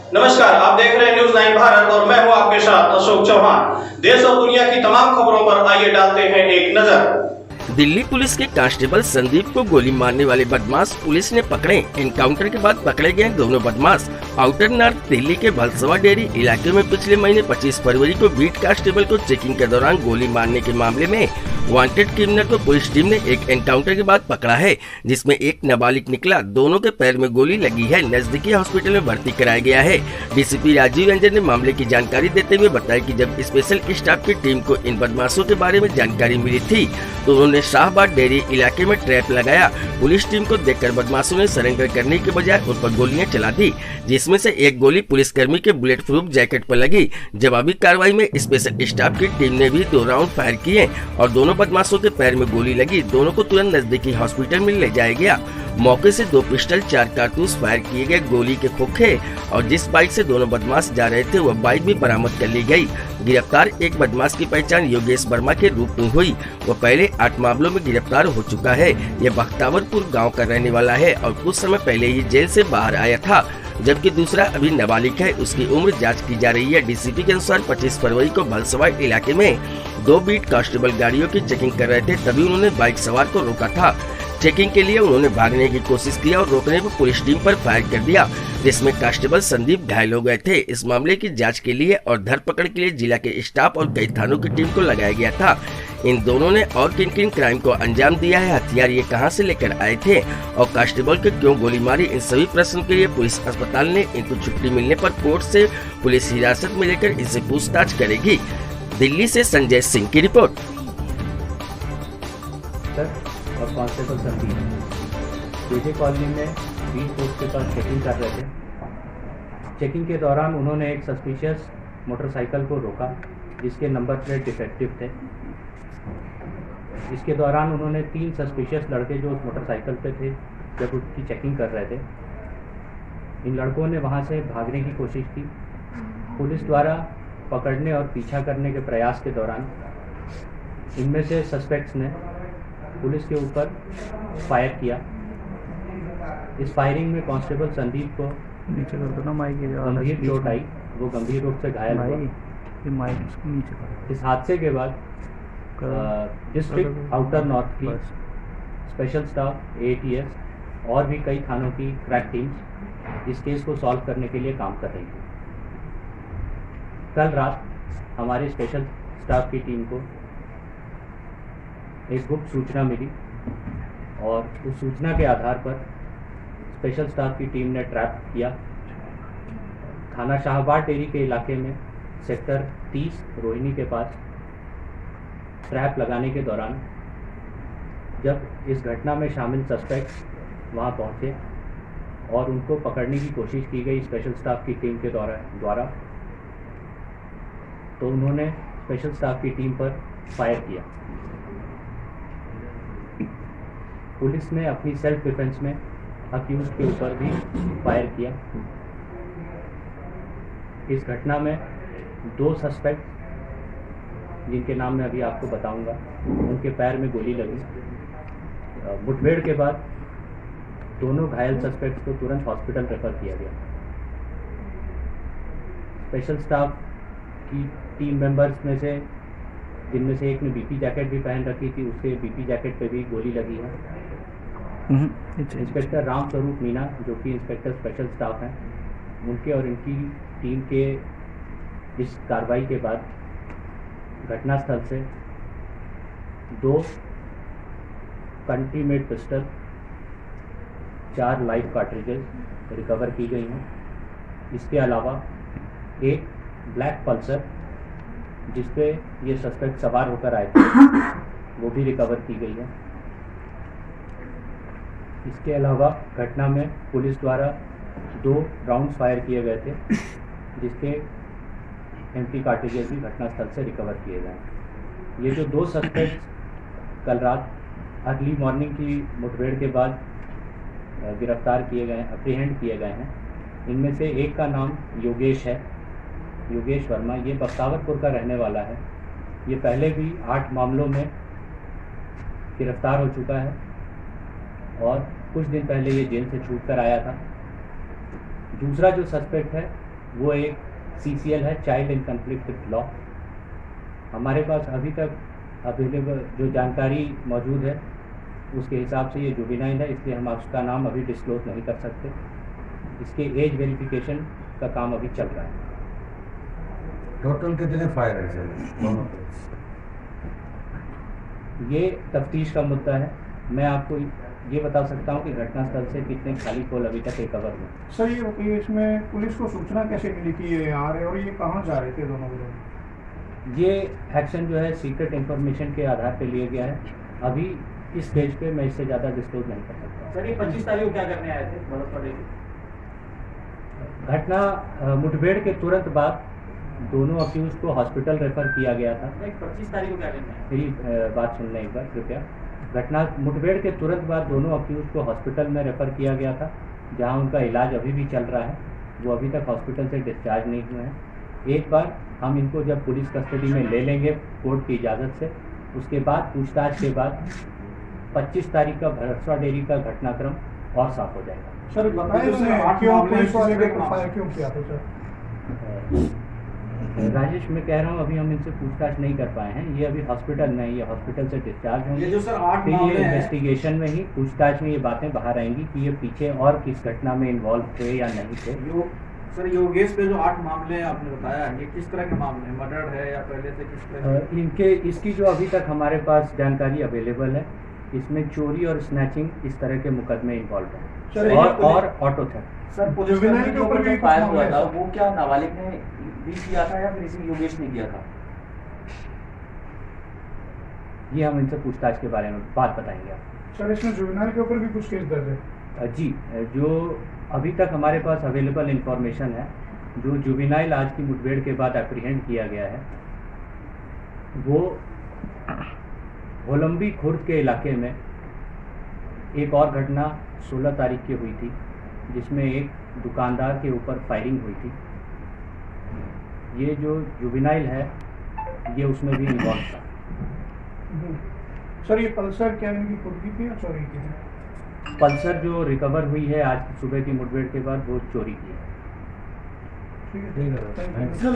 नमस्कार, आप देख रहे हैं न्यूज़ 9 भारत और मैं हूं आपके साथ अशोक चौहान। देश और दुनिया की तमाम खबरों पर आइए डालते हैं एक नजर। दिल्ली पुलिस के कांस्टेबल संदीप को गोली मारने वाले बदमाश पुलिस ने पकड़े। एनकाउंटर के बाद पकड़े गए दोनों बदमाश आउटर नॉर्थ दिल्ली के भलसवा डेयरी इलाके में पिछले महीने 25 फरवरी को बीट कांस्टेबल को चेकिंग के दौरान गोली मारने के मामले में वांटेड क्रिमिनल को पुलिस टीम ने एक एनकाउंटर के बाद पकड़ा है, जिसमें एक नाबालिग निकला। दोनों के पैर में गोली लगी है, नजदीकी हॉस्पिटल में भर्ती कराया गया है। डीसीपी राजीव रंजन ने मामले की जानकारी देते हुए बताया कि जब स्पेशल स्टाफ की टीम को इन बदमाशों के बारे में जानकारी मिली थी तो उन्होंने शाहबाद डेयरी इलाके में ट्रैप लगाया। पुलिस टीम को देखकर बदमाशों ने सरेंडर करने के बजाय उन पर गोलियां चला दी, जिसमें से एक गोली पुलिसकर्मी के बुलेट प्रूफ जैकेट पर लगी। जवाबी कार्रवाई में स्पेशल स्टाफ की टीम ने भी 2 राउंड फायर किए और दोनों बदमाशों के पैर में गोली लगी। दोनों को तुरंत नजदीकी हॉस्पिटल में ले जाया गया। मौके से 2 पिस्टल, 4 कारतूस फायर किए गए गोली के खोखे और जिस बाइक से दोनों बदमाश जा रहे थे वह बाइक भी बरामद कर ली गई। गिरफ्तार एक बदमाश की पहचान योगेश वर्मा के रूप में हुई। वह पहले 8 मामलों में गिरफ्तार हो चुका है। यह बख्तावरपुर गांव का रहने वाला है और कुछ समय पहले ही जेल से बाहर आया था, जबकि दूसरा अभी नाबालिग है। उसकी उम्र जांच की जा रही है। डीसीपी के अनुसार 25 फरवरी को भलसवा इलाके में 2 बीट कांस्टेबल गाड़ियों की चेकिंग कर रहे थे, तभी उन्होंने बाइक सवार को रोका था। चेकिंग के लिए उन्होंने भागने की कोशिश की और रोकने पर पुलिस टीम पर फायर कर दिया, जिसमें कांस्टेबल संदीप घायल हो गए थे। इस मामले की जांच के लिए और धरपकड़ के लिए जिला के स्टाफ और कई थानों की टीम को लगाया गया था। इन दोनों ने और किन किन क्राइम को अंजाम दिया है, हथियार ये कहां से लेकर आए थे और कांस्टेबल को क्यों गोली मारी, इन सभी प्रश्नों के लिए पुलिस अस्पताल ने इनको छुट्टी मिलने पर कोर्ट से पुलिस हिरासत में लेकर इनसे पूछताछ करेगी। दिल्ली से संजय सिंह की रिपोर्ट। और कांस्टेबल संदीप जेजे कॉलोनी में बीट पोस्ट के पास चेकिंग कर रहे थे। चेकिंग के दौरान उन्होंने एक सस्पिशियस मोटरसाइकिल को रोका जिसके नंबर प्लेट डिफेक्टिव थे। इसके दौरान उन्होंने 3 सस्पिशियस लड़के जो उस मोटरसाइकिल पे थे जब उसकी चेकिंग कर रहे थे, इन लड़कों ने वहाँ से भागने की कोशिश की। पुलिस द्वारा पकड़ने और पीछा करने के प्रयास के दौरान इनमें से सस्पेक्ट्स ने पुलिस के ऊपर फायर किया। इस फायरिंग में कांस्टेबल संदीप को नीचे कर दो ना माइक, गंभीर चोट आई, वो गंभीर रूप से घायल हुआ। माइक उसको नीचे कर। इस हादसे के बाद डिस्ट्रिक्ट आउटर नॉर्थ की स्पेशल स्टाफ ATS और भी कई थानों की क्रैक टीम्स इस केस को सॉल्व करने के लिए काम कर रही थी। कल रात हमारी स्पेशल स्टाफ की टीम को एक गुप्त सूचना मिली और उस सूचना के आधार पर स्पेशल स्टाफ की टीम ने ट्रैप किया। थाना शाहबाद डेयरी के इलाके में सेक्टर 30 रोहिणी के पास ट्रैप लगाने के दौरान जब इस घटना में शामिल सस्पेक्ट्स वहां पहुंचे और उनको पकड़ने की कोशिश की गई स्पेशल स्टाफ की टीम के द्वारा, तो उन्होंने स्पेशल स्टाफ की टीम पर फायर किया। पुलिस ने अपनी सेल्फ डिफेंस में अक्यूज के ऊपर भी फायर किया। इस घटना में 2 सस्पेक्ट जिनके नाम मैं अभी आपको बताऊंगा, उनके पैर में गोली लगी। मुठभेड़ के बाद दोनों घायल सस्पेक्ट्स को तुरंत हॉस्पिटल रेफर किया गया। स्पेशल स्टाफ की टीम मेंबर्स में से जिनमें से एक ने BP जैकेट भी पहन रखी थी, उसके BP जैकेट पे भी गोली लगी है। इंस्पेक्टर राम स्वरूप मीना जो कि इंस्पेक्टर स्पेशल स्टाफ हैं, उनके और इनकी टीम के इस कार्रवाई के बाद घटनास्थल से 2 country made pistol, 4 live cartridges recover की गई हैं। इसके अलावा एक ब्लैक पल्सर जिस पे ये सस्पेक्ट सवार होकर आए थे वो भी रिकवर की गई है। इसके अलावा घटना में पुलिस द्वारा 2 राउंड फायर किए गए थे जिसके एम्प्टी कार्ट्रिजेज भी घटनास्थल से रिकवर किए गए। ये जो 2 सस्पेक्ट कल रात अर्ली मॉर्निंग की मुठभेड़ के बाद गिरफ्तार किए गए, अप्रीहेंड किए गए हैं, इनमें से एक का नाम योगेश है, योगेश वर्मा। ये बख्तावरपुर का रहने वाला है। ये पहले भी 8 मामलों में गिरफ्तार हो चुका है और कुछ दिन पहले ये जेल से छूट कर आया था। दूसरा जो सस्पेक्ट है वो एक CCL है, child in conflict with law. हमारे पास अभी तक अवेलेबल जो जानकारी मौजूद है उसके हिसाब से ये जुवेनाइल है, इसलिए हम उसका नाम अभी डिस्क्लोज नहीं कर सकते। इसके एज वेरिफिकेशन का काम अभी चल रहा है। टोटल कितने फायर है सर दोनों पे? ये तफ्तीश का मुद्दा है। मैं आपको ये बता सकता हूँ कि घटनास्थल से कितने खाली पोल अभी तक रिकवर हुए। सर ये इसमें पुलिस को सूचना कैसे मिली कि ये आ रहे और ये कहाँ जा रहे थे दोनों लोग? ये एक्शन जो है सीक्रेट इंफॉर्मेशन के आधार पे लिया गया है। अभी इस स्टेज पे मैं इससे ज़्यादा डिस्क्लोज नहीं कर सकता। सर ये 25 तारीख को क्या करने आए थे भरतवाड़े? घटना मुठभेड़ के तुरंत बाद दोनों अक्यूज को हॉस्पिटल रेफर किया गया था। नहीं, 25 तारीख को क्या करने आए? मेरी बात सुनने एक बार कृपया। घटना मुठभेड़ के तुरंत बाद दोनों अक्यूज को हॉस्पिटल में रेफर किया गया था, जहां उनका इलाज अभी भी चल रहा है। वो अभी तक हॉस्पिटल से डिस्चार्ज नहीं हुए हैं। एक बार हम इनको जब पुलिस कस्टडी में ले लेंगे कोर्ट की इजाज़त से, उसके बाद पूछताछ के बाद 25 तारीख का भरतवा डेयरी का घटनाक्रम और साफ हो जाएगा। सर बताइए क्यों पुलिस वाले के ऊपर फायर क्यों किया था सर? राजेश, मैं कह रहा हूँ अभी हम इनसे पूछताछ नहीं कर पाए हैं। ये अभी हॉस्पिटल में है, ये हॉस्पिटल से डिस्चार्ज होंगे। ये जो सर 8 फिर ये मामले हैं, इन्वेस्टिगेशन में ही पूछताछ में ये बातें बाहर आएंगी कि ये पीछे और किस घटना में इन्वॉल्व थे या नहीं थे। सर योगेश पे जो 8 मामले हैं आपने बताया, ये किस तरह के मामले हैं? मर्डर है या पहले से किस तरह? इनके इसकी जो अभी तक हमारे पास जानकारी अवेलेबल है, इसमें चोरी और स्नैचिंग इस तरह के मुकदमे इन्वॉल्व सर, हैं ये और auto theft. Sir police juvenile के ऊपर भी फायर कुछ हुआ मामले था, हैं। वो क्या नाबालिग ने भी किया था या फिर इसी योगेश ने किया था? ये हम इनसे पूछताछ के बारे में बात बताएंगे आपको। सर इसमें जुवेनाइल के ऊपर भी कुछ केस दर्ज है? जी, जो अभी तक हमारे पास अवेलेबल इंफॉर्मेशन है, जो जुवेनाइल आज की मुठभेड़ के बाद एप्रीहेंड किया गया है, वो होलंबी खुर्द के इलाके में एक और घटना 16 तारीख की हुई थी, जिसमें एक दुकानदार के ऊपर फायरिंग हुई थी। ये जो जुवेनाइल है ये उसमें भी इन्वॉल्व था। सर ये पल्सर क्या इनकी खुद की थी या चोरी की थी? पल्सर जो रिकवर हुई है आज सुबह की मुठभेड़ के बाद वो चोरी की है। ठीक है, थैंक यू।